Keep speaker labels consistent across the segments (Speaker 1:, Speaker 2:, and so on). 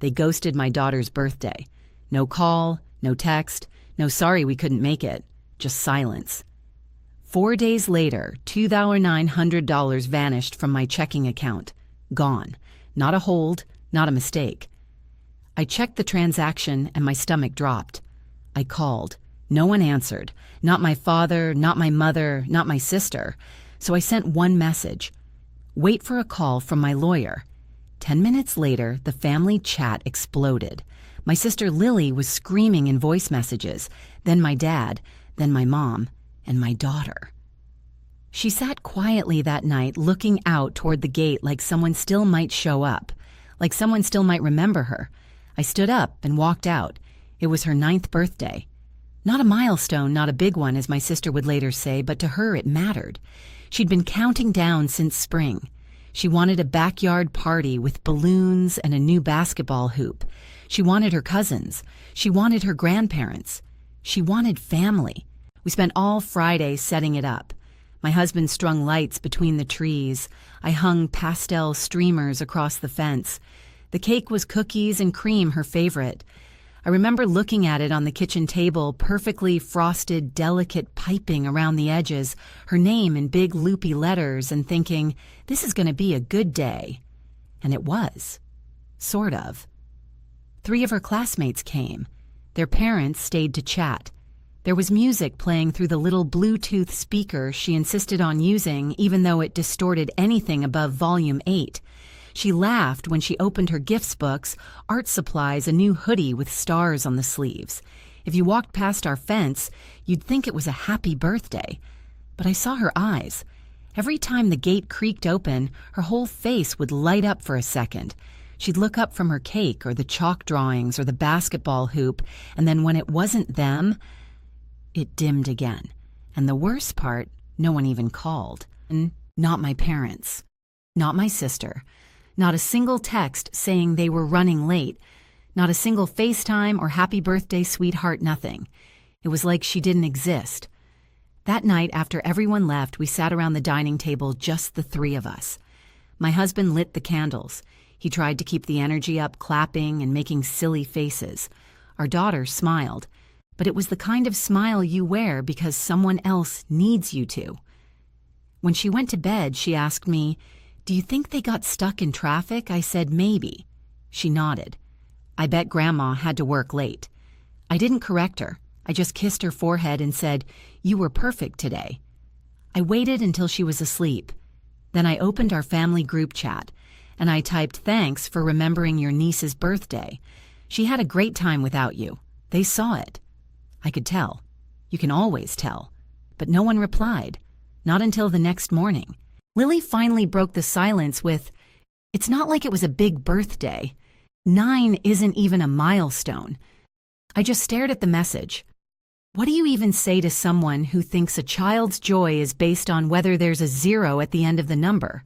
Speaker 1: They ghosted my daughter's birthday. No call, no text, no sorry we couldn't make it, just silence. 4 days later, $2,900 vanished from my checking account. Gone. Not a hold, not a mistake. I checked the transaction and my stomach dropped. I called. No one answered. Not my father, not my mother, not my sister. So I sent one message. Wait for a call from my lawyer. 10 minutes later, the family chat exploded. My sister Lily was screaming in voice messages, then my dad, then my mom, and my daughter. She sat quietly that night looking out toward the gate like someone still might show up, like someone still might remember her. I stood up and walked out. It was her 9th birthday. Not a milestone, not a big one, as my sister would later say, but to her it mattered. She'd been counting down since spring. She wanted a backyard party with balloons and a new basketball hoop. She wanted her cousins. She wanted her grandparents. She wanted family. We spent all Friday setting it up. My husband strung lights between the trees. I hung pastel streamers across the fence. The cake was cookies and cream, her favorite. I remember looking at it on the kitchen table, perfectly frosted, delicate piping around the edges, her name in big loopy letters, and thinking, this is going to be a good day. And it was. Sort of. 3 of her classmates came. Their parents stayed to chat. There was music playing through the little Bluetooth speaker she insisted on using, even though it distorted anything above volume 8. She laughed when she opened her gifts books, art supplies, a new hoodie with stars on the sleeves. If you walked past our fence, you'd think it was a happy birthday. But I saw her eyes. Every time the gate creaked open, her whole face would light up for a second. She'd look up from her cake or the chalk drawings or the basketball hoop, and then when it wasn't them, it dimmed again. And the worst part, no one even called. Not my parents. Not my sister. Not a single text saying they were running late. Not a single FaceTime or happy birthday, sweetheart, nothing. It was like she didn't exist. That night, after everyone left, we sat around the dining table, just the 3 of us. My husband lit the candles. He tried to keep the energy up, clapping and making silly faces. Our daughter smiled, but it was the kind of smile you wear because someone else needs you to. When she went to bed, she asked me, "Do you think they got stuck in traffic?" I said, "Maybe." She nodded. I bet Grandma had to work late. I didn't correct her. I just kissed her forehead and said, "You were perfect today." I waited until she was asleep. Then I opened our family group chat, and I typed, "Thanks for remembering your niece's birthday. She had a great time without you. They saw it." I could tell. You can always tell. But no one replied. Not until the next morning. Lily finally broke the silence with, "It's not like it was a big birthday. 9 isn't even a milestone." I just stared at the message. What do you even say to someone who thinks a child's joy is based on whether there's a 0 at the end of the number?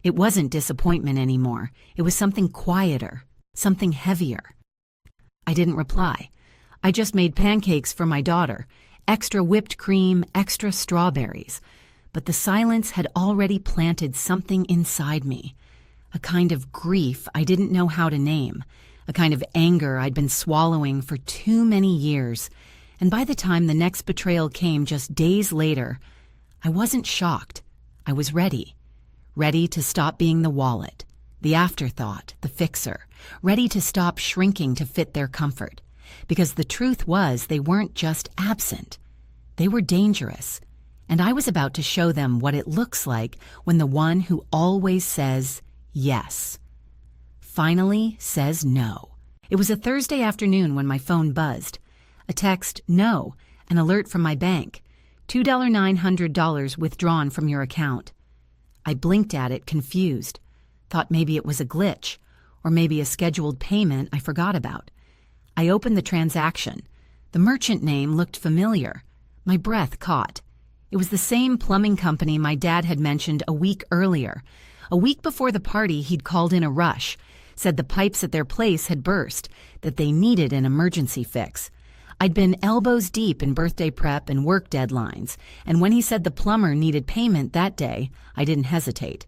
Speaker 1: It wasn't disappointment anymore. It was something quieter, something heavier. I didn't reply. I just made pancakes for my daughter, extra whipped cream, extra strawberries. But the silence had already planted something inside me, a kind of grief I didn't know how to name, a kind of anger I'd been swallowing for too many years. And by the time the next betrayal came just days later, I wasn't shocked. I was ready. Ready to stop being the wallet, the afterthought, the fixer, ready to stop shrinking to fit their comfort. Because the truth was they weren't just absent. They were dangerous. And I was about to show them what it looks like when the one who always says yes finally says no. It was a Thursday afternoon when my phone buzzed. A text, "No," an alert from my bank. $2,900 withdrawn from your account. I blinked at it, confused. Thought maybe it was a glitch, or maybe a scheduled payment I forgot about. I opened the transaction. The merchant name looked familiar. My breath caught. It was the same plumbing company my dad had mentioned a week earlier. A week before the party, he'd called in a rush, said the pipes at their place had burst, that they needed an emergency fix. I'd been elbows deep in birthday prep and work deadlines, and when he said the plumber needed payment that day, I didn't hesitate.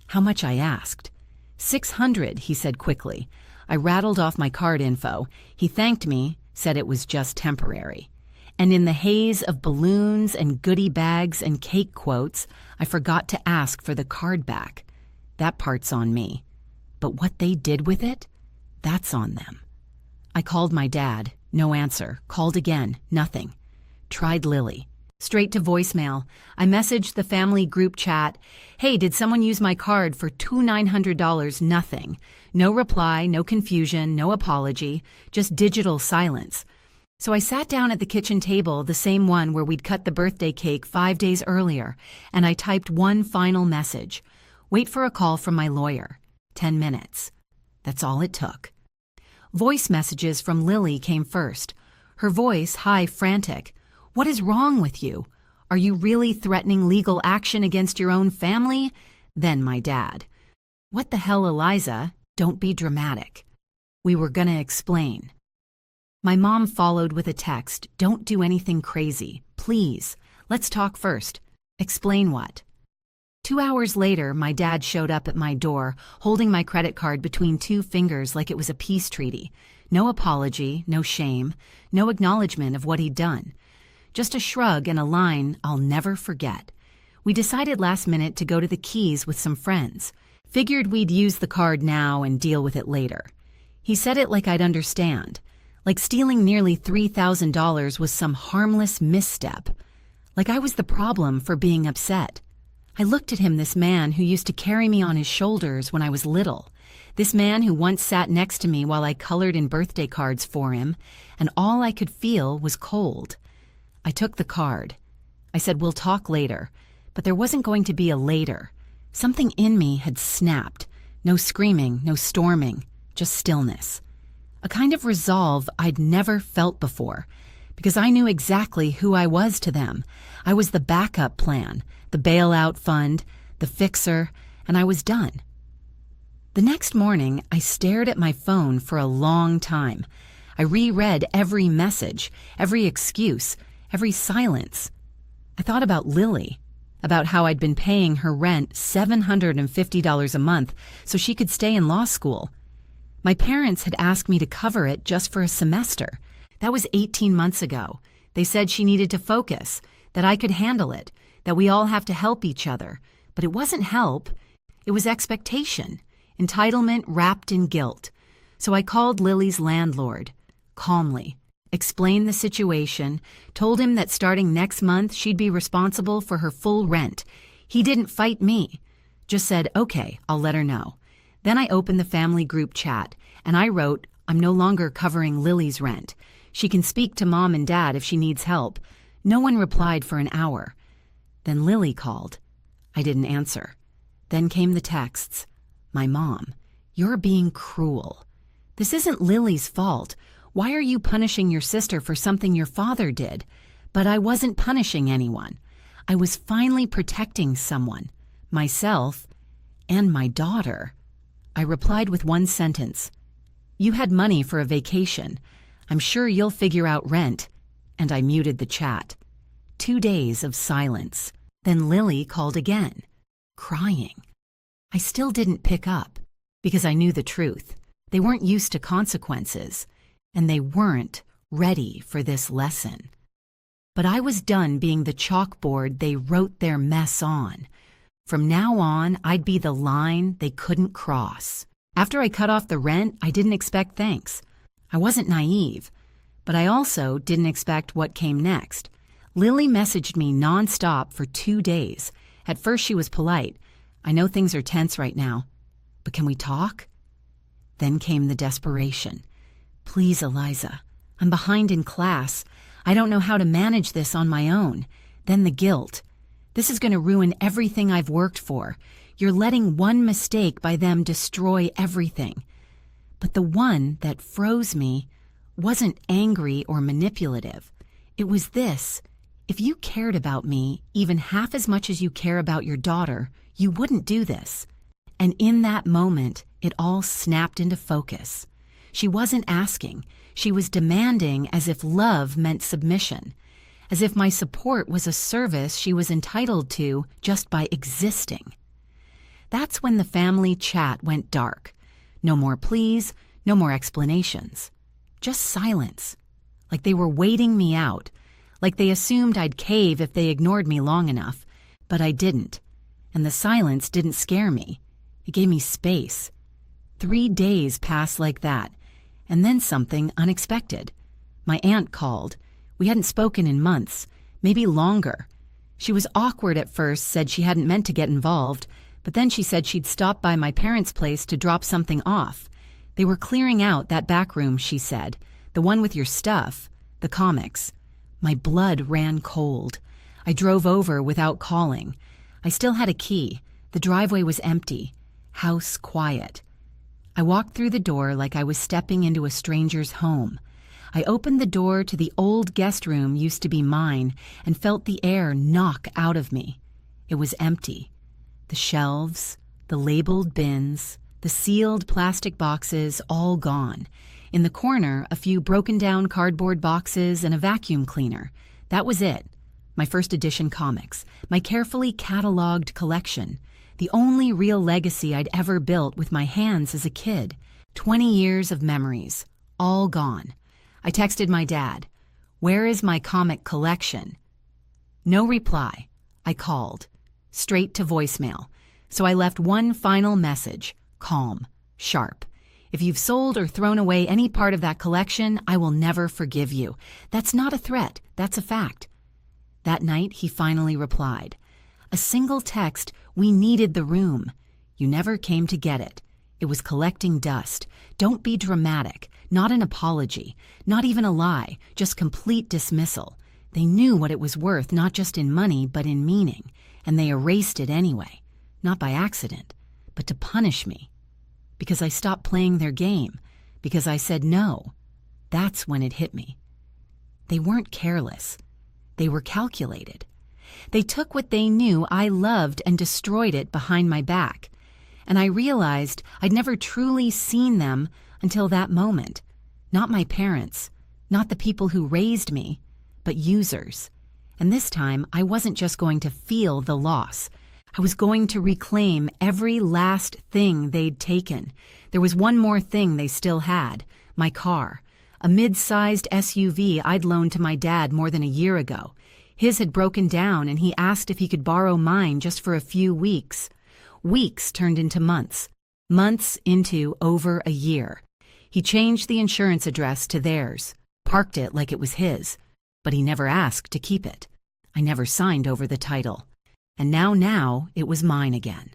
Speaker 1: How much, I asked. $600, he said quickly. I rattled off my card info. He thanked me, said it was just temporary. And in the haze of balloons and goodie bags and cake quotes, I forgot to ask for the card back. That part's on me. But what they did with it, that's on them. I called my dad. No answer. Called again. Nothing. Tried Lily. Straight to voicemail. I messaged the family group chat. Hey, did someone use my card for $900? Nothing. No reply, no confusion, no apology, just digital silence. So I sat down at the kitchen table, the same one where we'd cut the birthday cake 5 days earlier, and I typed one final message. Wait for a call from my lawyer. 10 minutes. That's all it took. Voice messages from Lily came first. Her voice high, frantic. What is wrong with you? Are you really threatening legal action against your own family? Then my dad. What the hell, Eliza? Don't be dramatic. We were gonna explain. My mom followed with a text. Don't do anything crazy. Please. Let's talk first. Explain what? 2 hours later, my dad showed up at my door, holding my credit card between two fingers like it was a peace treaty. No apology, no shame, no acknowledgement of what he'd done. Just a shrug and a line I'll never forget. We decided last minute to go to the Keys with some friends. Figured we'd use the card now and deal with it later. He said it like I'd understand. Like stealing nearly $3,000 was some harmless misstep. Like I was the problem for being upset. I looked at him, this man who used to carry me on his shoulders when I was little. This man who once sat next to me while I colored in birthday cards for him, and all I could feel was cold. I took the card. I said, we'll talk later, but there wasn't going to be a later. Something in me had snapped. No screaming, no storming, just stillness. A kind of resolve I'd never felt before, because I knew exactly who I was to them. I was the backup plan, the bailout fund, the fixer, and I was done. The next morning, I stared at my phone for a long time. I reread every message, every excuse, every silence. I thought about Lily, about how I'd been paying her rent $750 a month so she could stay in law school. My parents had asked me to cover it just for a semester. That was 18 months ago. They said she needed to focus, that I could handle it, that we all have to help each other. But it wasn't help. It was expectation, entitlement wrapped in guilt. So I called Lily's landlord, calmly, explained the situation, told him that starting next month she'd be responsible for her full rent. He didn't fight me, just said, okay, I'll let her know. Then I opened the family group chat, and I wrote, I'm no longer covering Lily's rent. She can speak to Mom and Dad if she needs help. No one replied for an hour. Then Lily called. I didn't answer. Then came the texts. My mom, you're being cruel. This isn't Lily's fault. Why are you punishing your sister for something your father did? But I wasn't punishing anyone. I was finally protecting someone, myself, and my daughter. I replied with one sentence. You had money for a vacation. I'm sure you'll figure out rent. And I muted the chat. 2 days of silence. Then Lily called again, crying. I still didn't pick up because I knew the truth. They weren't used to consequences, and they weren't ready for this lesson. But I was done being the chalkboard they wrote their mess on. From now on, I'd be the line they couldn't cross. After I cut off the rent, I didn't expect thanks. I wasn't naive, but I also didn't expect what came next. Lily messaged me nonstop for 2 days. At first she was polite. I know things are tense right now, but can we talk? Then came the desperation. Please, Eliza, I'm behind in class. I don't know how to manage this on my own. Then the guilt. This is going to ruin everything I've worked for. You're letting one mistake by them destroy everything. But the one that froze me wasn't angry or manipulative. It was this. If you cared about me even half as much as you care about your daughter, you wouldn't do this. And in that moment, it all snapped into focus. She wasn't asking. She was demanding as if love meant submission, as if my support was a service she was entitled to just by existing. That's when the family chat went dark. No more pleas, No more explanations. Just silence. Like they were waiting me out. Like they assumed I'd cave if they ignored me long enough. But I didn't. And the silence didn't scare me. It gave me space. 3 days passed like that. And then something unexpected. My aunt called. We hadn't spoken in months, maybe longer. She was awkward at first, said she hadn't meant to get involved, but then she said she'd stop by my parents' place to drop something off. They were clearing out that back room, she said, the one with your stuff, the comics. My blood ran cold. I drove over without calling. I still had a key. The driveway was empty. House quiet. I walked through the door like I was stepping into a stranger's home. I opened the door to the old guest room used to be mine and felt the air knock out of me. It was empty. The shelves, the labeled bins, the sealed plastic boxes, all gone. In the corner, a few broken-down cardboard boxes and a vacuum cleaner. That was it. My first edition comics, my carefully cataloged collection, the only real legacy I'd ever built with my hands as a kid. 20 years of memories, all gone. I texted my dad, "Where is my comic collection?" No reply. I called. Straight to voicemail. So I left one final message, calm, sharp. "If you've sold or thrown away any part of that collection, I will never forgive you. That's not a threat, that's a fact." That night, he finally replied. A single text, "We needed the room. You never came to get it. It was collecting dust. Don't be dramatic. Not an apology. Not even a lie. Just complete dismissal. They knew what it was worth, not just in money, but in meaning. And they erased it anyway. Not by accident, but to punish me. Because I stopped playing their game. Because I said no." That's when it hit me. They weren't careless. They were calculated. They took what they knew I loved and destroyed it behind my back. And I realized I'd never truly seen them until that moment. Not my parents, not the people who raised me, but users. And this time, I wasn't just going to feel the loss. I was going to reclaim every last thing they'd taken. There was one more thing they still had, my car. A mid-sized SUV I'd loaned to my dad more than a year ago. His had broken down and he asked if he could borrow mine just for a few weeks. Weeks turned into months. Months into over a year. He changed the insurance address to theirs, parked it like it was his, but he never asked to keep it. I never signed over the title. And now it was mine again.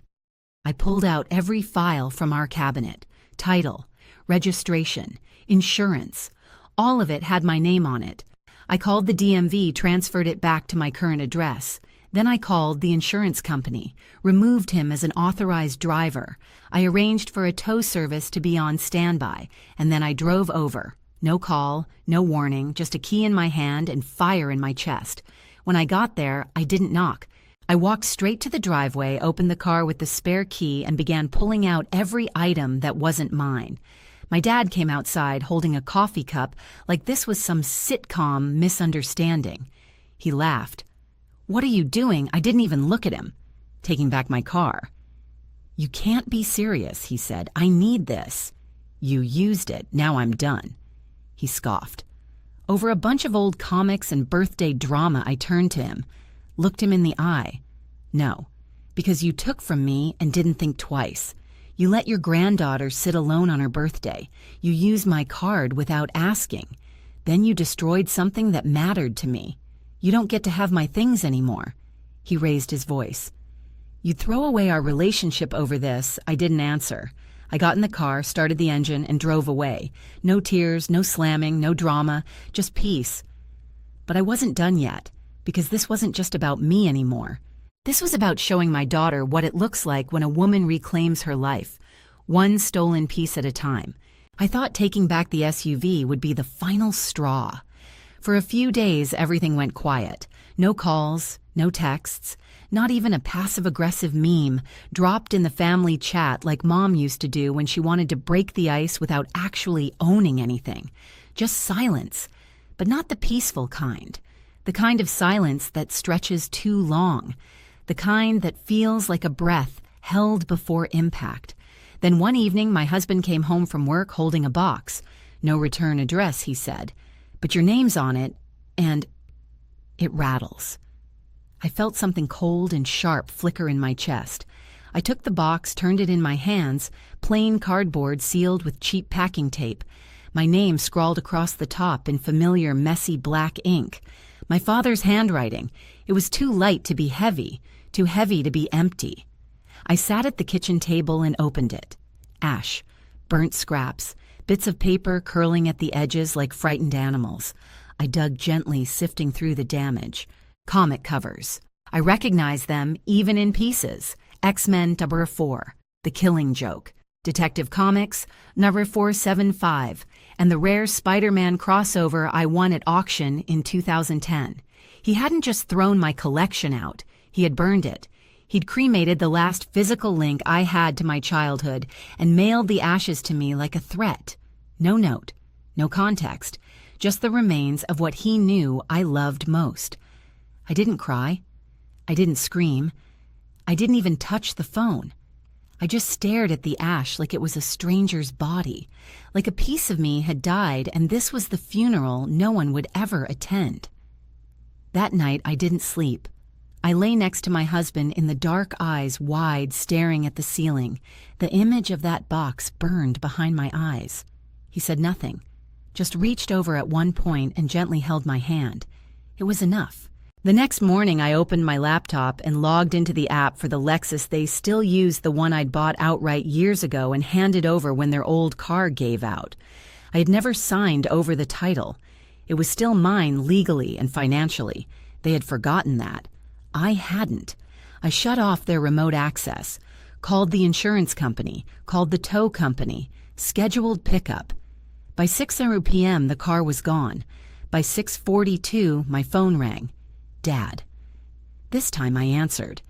Speaker 1: I pulled out every file from our cabinet. Title, registration, insurance. All of it had my name on it. I called the DMV, transferred it back to my current address. Then I called the insurance company, removed him as an authorized driver. I arranged for a tow service to be on standby, and then I drove over. No call, no warning, just a key in my hand and fire in my chest. When I got there, I didn't knock. I walked straight to the driveway, opened the car with the spare key, and began pulling out every item that wasn't mine. My dad came outside holding a coffee cup like this was some sitcom misunderstanding. He laughed. "What are you doing? I didn't even look at him." "Taking back my car." "You can't be serious," he said. "I need this." "You used it. Now I'm done." He scoffed. Over a bunch of old comics and birthday drama, I turned to him, looked him in the eye. "No, because you took from me and didn't think twice. You let your granddaughter sit alone on her birthday. You used my card without asking. Then you destroyed something that mattered to me. You don't get to have my things anymore." He raised his voice. "You'd throw away our relationship over this." I didn't answer. I got in the car, started the engine, and drove away. No tears, no slamming, no drama, just peace. But I wasn't done yet, because this wasn't just about me anymore. This was about showing my daughter what it looks like when a woman reclaims her life, one stolen piece at a time. I thought taking back the SUV would be the final straw. For a few days, everything went quiet. No calls, no texts, not even a passive-aggressive meme dropped in the family chat like Mom used to do when she wanted to break the ice without actually owning anything. Just silence, but not the peaceful kind. The kind of silence that stretches too long. The kind that feels like a breath held before impact. Then one evening, my husband came home from work holding a box. No return address, he said. But your name's on it, and it rattles. I felt something cold and sharp flicker in my chest. I took the box, turned it in my hands, plain cardboard sealed with cheap packing tape. My name scrawled across the top in familiar, messy black ink. My father's handwriting. It was too light to be heavy, too heavy to be empty. I sat at the kitchen table and opened it. Ash, burnt scraps, bits of paper curling at the edges like frightened animals. I dug gently, sifting through the damage. Comic covers. I recognized them even in pieces. X-Men #4, The Killing Joke, Detective Comics #475, and the rare Spider-Man crossover I won at auction in 2010. He hadn't just thrown my collection out, he had burned it. He'd cremated the last physical link I had to my childhood and mailed the ashes to me like a threat. No note, no context, just the remains of what he knew I loved most. I didn't cry. I didn't scream. I didn't even touch the phone. I just stared at the ash like it was a stranger's body, like a piece of me had died and this was the funeral no one would ever attend. That night I didn't sleep. I lay next to my husband in the dark eyes wide staring at the ceiling. The image of that box burned behind my eyes. He said nothing, just reached over at one point and gently held my hand. It was enough. The next morning I opened my laptop and logged into the app for the Lexus. They still used the one I'd bought outright years ago and handed over when their old car gave out. I had never signed over the title. It was still mine legally and financially. They had forgotten that. I hadn't. I shut off their remote access, called the insurance company, called the tow company, scheduled pickup. By 6:00 p.m. the car was gone. By 6:42 my phone rang. Dad. This time I answered.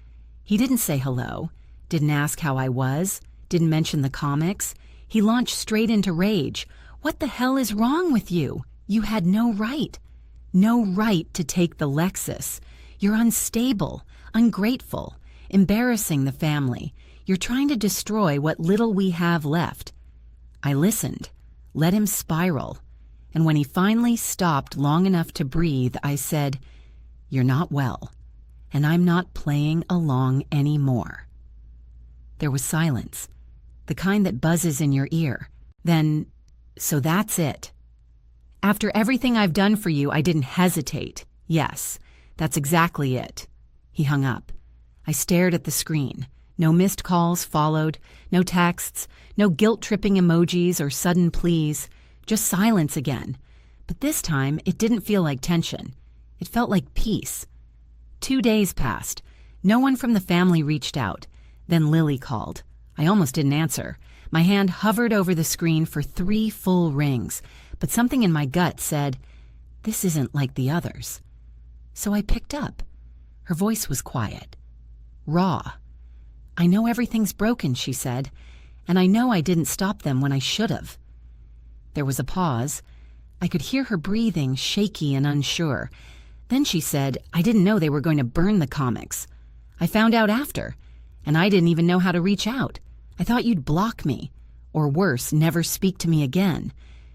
Speaker 1: He didn't say hello, didn't ask how I was, didn't mention the comics. He launched straight into rage. What the hell is wrong with you? You had no right. No right to take the Lexus. You're unstable, ungrateful, embarrassing the family. You're trying to destroy what little we have left. I listened, let him spiral, and when he finally stopped long enough to breathe, I said, "You're not well, and I'm not playing along anymore." There was silence, the kind that buzzes in your ear. Then, "So that's it. After everything I've done for you, I didn't hesitate. Yes. That's exactly it." He hung up. I stared at the screen. No missed calls followed, no texts, no guilt-tripping emojis or sudden pleas, just silence again. But this time, it didn't feel like tension. It felt like peace. 2 days passed. No one from the family reached out. Then Lily called. I almost didn't answer. My hand hovered over the screen for 3 full rings, but something in my gut said, "This isn't like the others." So I picked up. Her voice was quiet, raw. "I know everything's broken," she said, "and I know I didn't stop them when I should have." There was a pause. I could hear her breathing, shaky and unsure. Then she said, "I didn't know they were going to burn the comics. I found out after, and I didn't even know how to reach out. I thought you'd block me, or worse, never speak to me again."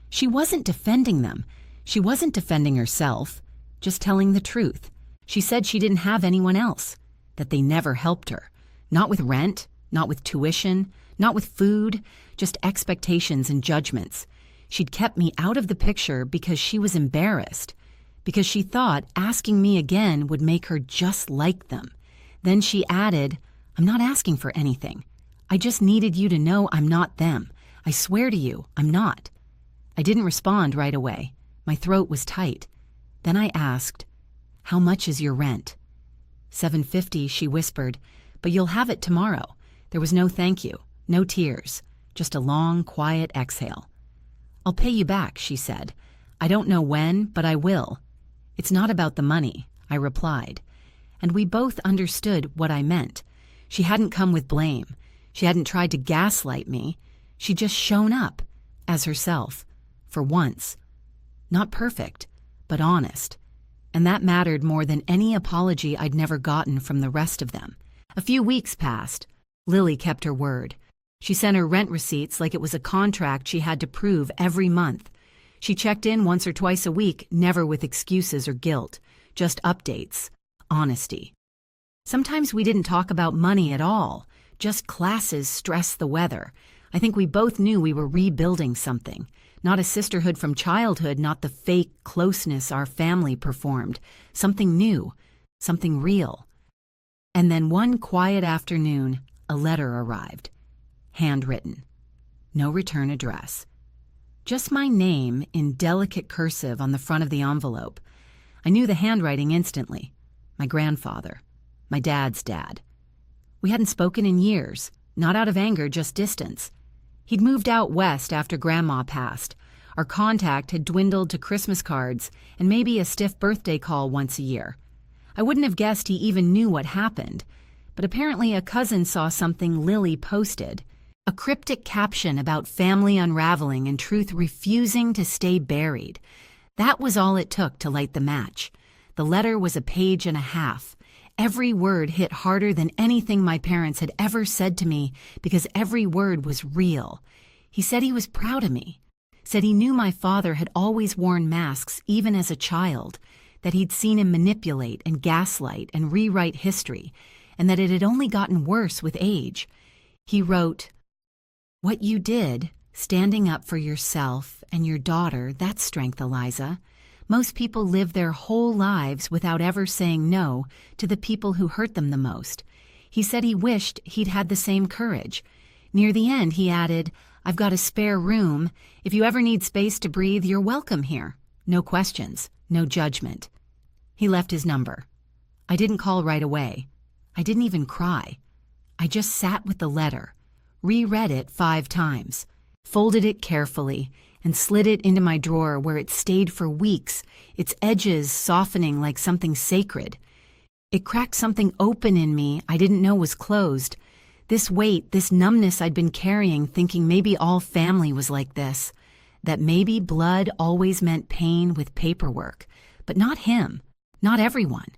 Speaker 1: She wasn't defending them. She wasn't defending herself. Just telling the truth. She said she didn't have anyone else, that they never helped her. Not with rent, not with tuition, not with food, just expectations and judgments. She'd kept me out of the picture because she was embarrassed, because she thought asking me again would make her just like them. Then she added, "I'm not asking for anything. I just needed you to know I'm not them. I swear to you, I'm not." I didn't respond right away. My throat was tight. Then I asked, "How much is your rent?" $750, she whispered, "but you'll have it tomorrow." There was no thank you, no tears, just a long, quiet exhale. "I'll pay you back," she said. "I don't know when, but I will." "It's not about the money," I replied. And we both understood what I meant. She hadn't come with blame. She hadn't tried to gaslight me. She'd just shown up, as herself, for once. Not perfect, but honest. And that mattered more than any apology I'd never gotten from the rest of them. A few weeks passed. Lily kept her word. She sent her rent receipts like it was a contract she had to prove every month. She checked in once or twice a week, never with excuses or guilt, just updates, honesty. Sometimes we didn't talk about money at all, just classes, stress, the weather. I think we both knew we were rebuilding something. Not a sisterhood from childhood, not the fake closeness our family performed. Something new, something real. And then one quiet afternoon, a letter arrived. Handwritten. No return address. Just my name in delicate cursive on the front of the envelope. I knew the handwriting instantly. My grandfather. My dad's dad. We hadn't spoken in years, not out of anger, just distance. He'd moved out west after Grandma passed. Our contact had dwindled to Christmas cards and maybe a stiff birthday call once a year. I wouldn't have guessed he even knew what happened, but apparently a cousin saw something Lily posted. A cryptic caption about family unraveling and truth refusing to stay buried. That was all it took to light the match. The letter was a page and a half. Every word hit harder than anything my parents had ever said to me because every word was real. He said he was proud of me. Said he knew my father had always worn masks even as a child, that he'd seen him manipulate and gaslight and rewrite history, and that it had only gotten worse with age. He wrote, "What you did, standing up for yourself and your daughter, that's strength, Eliza. Most people live their whole lives without ever saying no to the people who hurt them the most." He said he wished he'd had the same courage. Near the end, he added, "I've got a spare room. If you ever need space to breathe, you're welcome here. No questions, no judgment." He left his number. I didn't call right away. I didn't even cry. I just sat with the letter, reread it 5 times, folded it carefully, and slid it into my drawer where it stayed for weeks, its edges softening like something sacred. It cracked something open in me I didn't know was closed. This weight, this numbness I'd been carrying, thinking maybe all family was like this, that maybe blood always meant pain with paperwork, but not him, not everyone.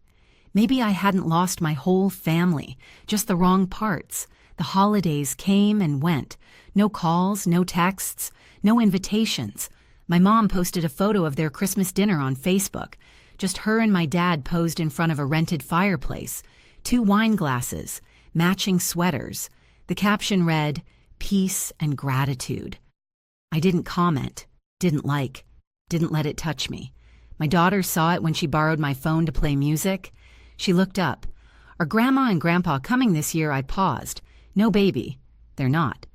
Speaker 1: Maybe I hadn't lost my whole family, just the wrong parts. The holidays came and went. No calls, no texts, no invitations. My mom posted a photo of their Christmas dinner on Facebook. Just her and my dad posed in front of a rented fireplace. 2 wine glasses, matching sweaters. The caption read, "Peace and gratitude." I didn't comment, didn't like, didn't let it touch me. My daughter saw it when she borrowed my phone to play music. She looked up. "Are Grandma and Grandpa coming this year?" I paused. "No, baby. They're not."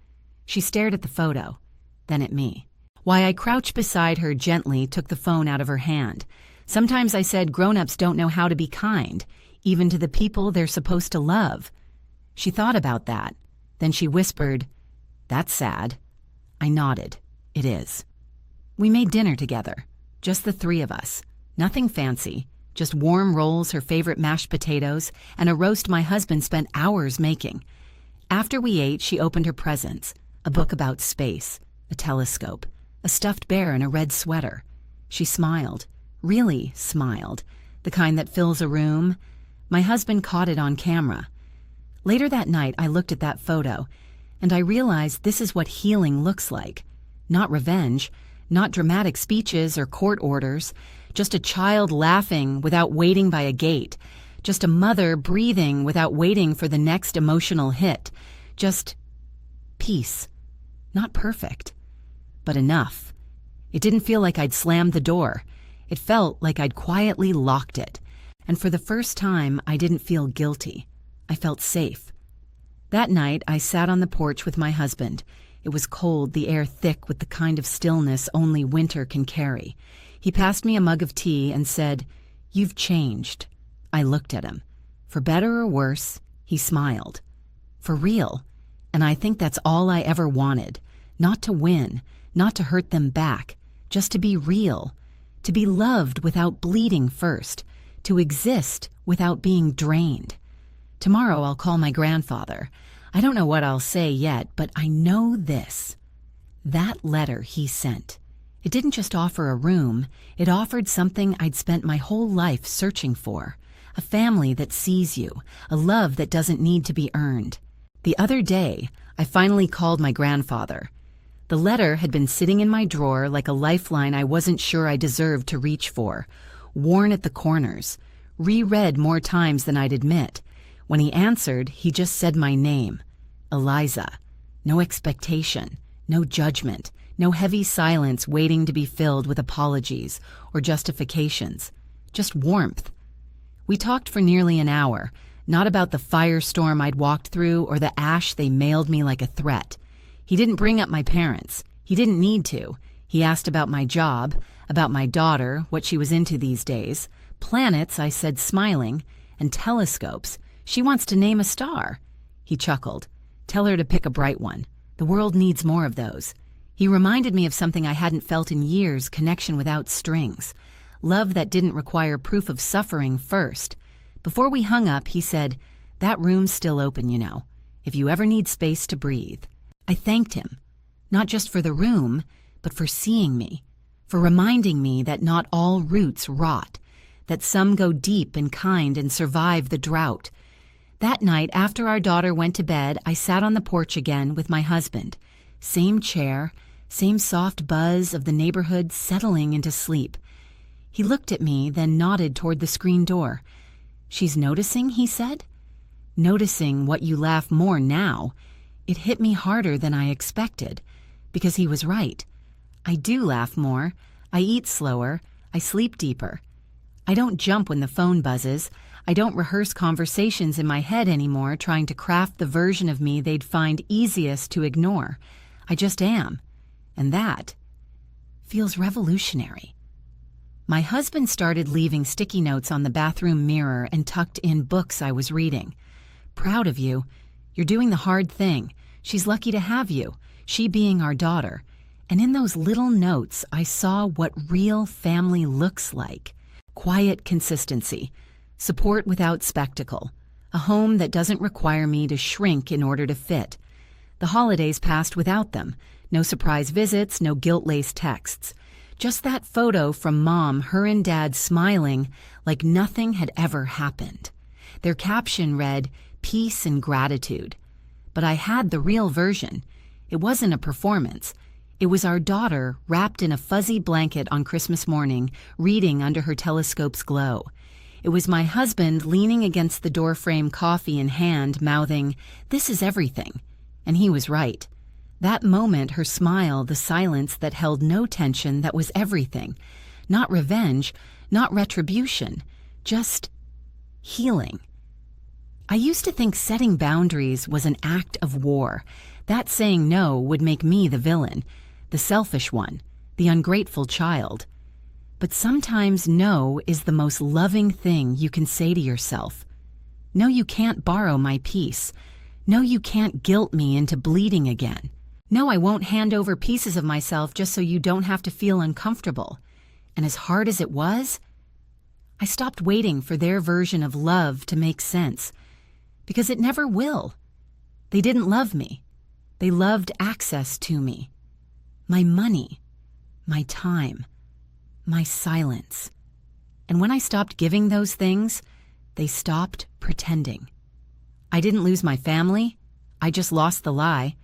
Speaker 1: She stared at the photo, then at me. Why, I crouched beside her gently, took the phone out of her hand. Sometimes I said grown-ups don't know how to be kind, even to the people they're supposed to love. She thought about that. Then she whispered, "That's sad." I nodded. "It is." We made dinner together, just the 3 of us. Nothing fancy, just warm rolls, her favorite mashed potatoes, and a roast my husband spent hours making. After we ate, she opened her presents, a book about space, a telescope, a stuffed bear in a red sweater. She smiled, really smiled, the kind that fills a room. My husband caught it on camera. Later that night, I looked at that photo, and I realized this is what healing looks like. Not revenge, not dramatic speeches or court orders, just a child laughing without waiting by a gate, just a mother breathing without waiting for the next emotional hit, just peace. Not perfect, but enough. It didn't feel like I'd slammed the door. It felt like I'd quietly locked it, and for the first time, I didn't feel guilty. I felt safe. That night, I sat on the porch with my husband. It was cold, the air thick with the kind of stillness only winter can carry. He passed me a mug of tea and said, "You've changed." I looked at him. For better or worse, he smiled. For real. And I think that's all I ever wanted. Not to win, not to hurt them back, just to be real. To be loved without bleeding first. To exist without being drained. Tomorrow I'll call my grandfather. I don't know what I'll say yet, but I know this. That letter he sent. It didn't just offer a room, it offered something I'd spent my whole life searching for. A family that sees you, a love that doesn't need to be earned. The other day, I finally called my grandfather. The letter had been sitting in my drawer like a lifeline I wasn't sure I deserved to reach for, worn at the corners, reread more times than I'd admit. When he answered, he just said my name, Eliza. No expectation, no judgment, no heavy silence waiting to be filled with apologies or justifications, just warmth. We talked for nearly an hour, not about the firestorm I'd walked through or the ash they mailed me like a threat. He didn't bring up my parents. He didn't need to. He asked about my job, about my daughter, what she was into these days. Planets, I said, smiling, and telescopes. She wants to name a star. He chuckled. Tell her to pick a bright one. The world needs more of those. He reminded me of something I hadn't felt in years, connection without strings. Love that didn't require proof of suffering first. Before we hung up, he said, "That room's still open, you know, if you ever need space to breathe." I thanked him, not just for the room, but for seeing me, for reminding me that not all roots rot, that some go deep and kind and survive the drought. That night, after our daughter went to bed, I sat on the porch again with my husband. Same chair, same soft buzz of the neighborhood settling into sleep. He looked at me, then nodded toward the screen door. "She's noticing," he said. "Noticing what you laugh more now." It hit me harder than I expected, because he was right. I do laugh more. I eat slower. I sleep deeper. I don't jump when the phone buzzes. I don't rehearse conversations in my head anymore, trying to craft the version of me they'd find easiest to ignore. I just am. And that feels revolutionary. My husband started leaving sticky notes on the bathroom mirror and tucked in books I was reading. "Proud of you. You're doing the hard thing. She's lucky to have you, she being our daughter." And in those little notes, I saw what real family looks like. Quiet consistency, support without spectacle, a home that doesn't require me to shrink in order to fit. The holidays passed without them. No surprise visits, no guilt-laced texts. Just that photo from Mom, her and Dad smiling like nothing had ever happened. Their caption read, "Peace and gratitude." But I had the real version. It wasn't a performance. It was our daughter wrapped in a fuzzy blanket on Christmas morning, reading under her telescope's glow. It was my husband leaning against the doorframe, coffee in hand, mouthing, "This is everything." And he was right. That moment, her smile, the silence that held no tension, that was everything. Not revenge, not retribution, just healing. I used to think setting boundaries was an act of war. That saying no would make me the villain, the selfish one, the ungrateful child. But sometimes no is the most loving thing you can say to yourself. No, you can't borrow my peace. No, you can't guilt me into bleeding again. No, I won't hand over pieces of myself just so you don't have to feel uncomfortable. And as hard as it was, I stopped waiting for their version of love to make sense, because it never will. They didn't love me. They loved access to me. My money, my time, my silence. And when I stopped giving those things, they stopped pretending. I didn't lose my family. I just lost the lie.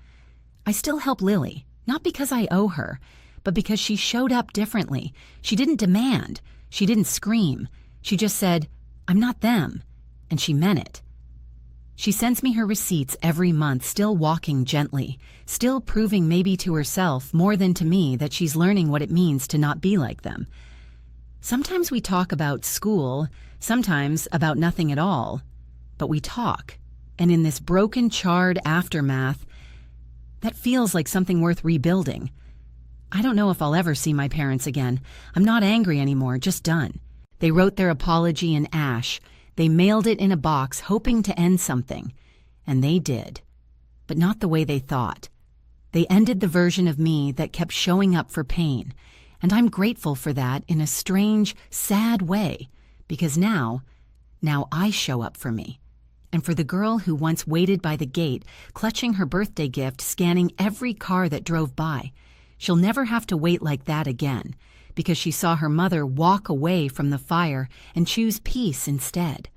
Speaker 1: I still help Lily, not because I owe her, but because she showed up differently. She didn't demand. She didn't scream. She just said, "I'm not them." And she meant it. She sends me her receipts every month, still walking gently, still proving maybe to herself more than to me that she's learning what it means to not be like them. Sometimes we talk about school, sometimes about nothing at all, but we talk. And in this broken, charred aftermath, that feels like something worth rebuilding. I don't know if I'll ever see my parents again. I'm not angry anymore, just done. They wrote their apology in ash. They mailed it in a box, hoping to end something. And they did. But not the way they thought. They ended the version of me that kept showing up for pain. And I'm grateful for that in a strange, sad way. Because now I show up for me. And for the girl who once waited by the gate, clutching her birthday gift, scanning every car that drove by. She'll never have to wait like that again, because she saw her mother walk away from the fire and choose peace instead.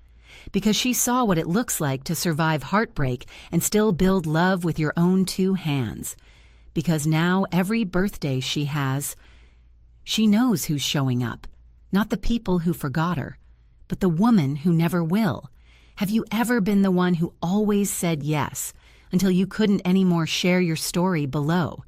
Speaker 1: because she saw what it looks like to survive heartbreak and still build love with your own two hands. Because now every birthday she has, she knows who's showing up, not the people who forgot her, but the woman who never will. Have you ever been the one who always said yes until you couldn't anymore share your story below?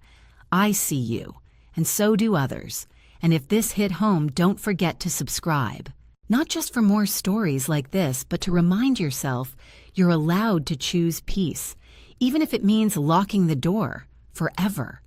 Speaker 1: I see you, and so do others. And if this hit home, don't forget to subscribe. Not just for more stories like this, but to remind yourself you're allowed to choose peace, even if it means locking the door forever.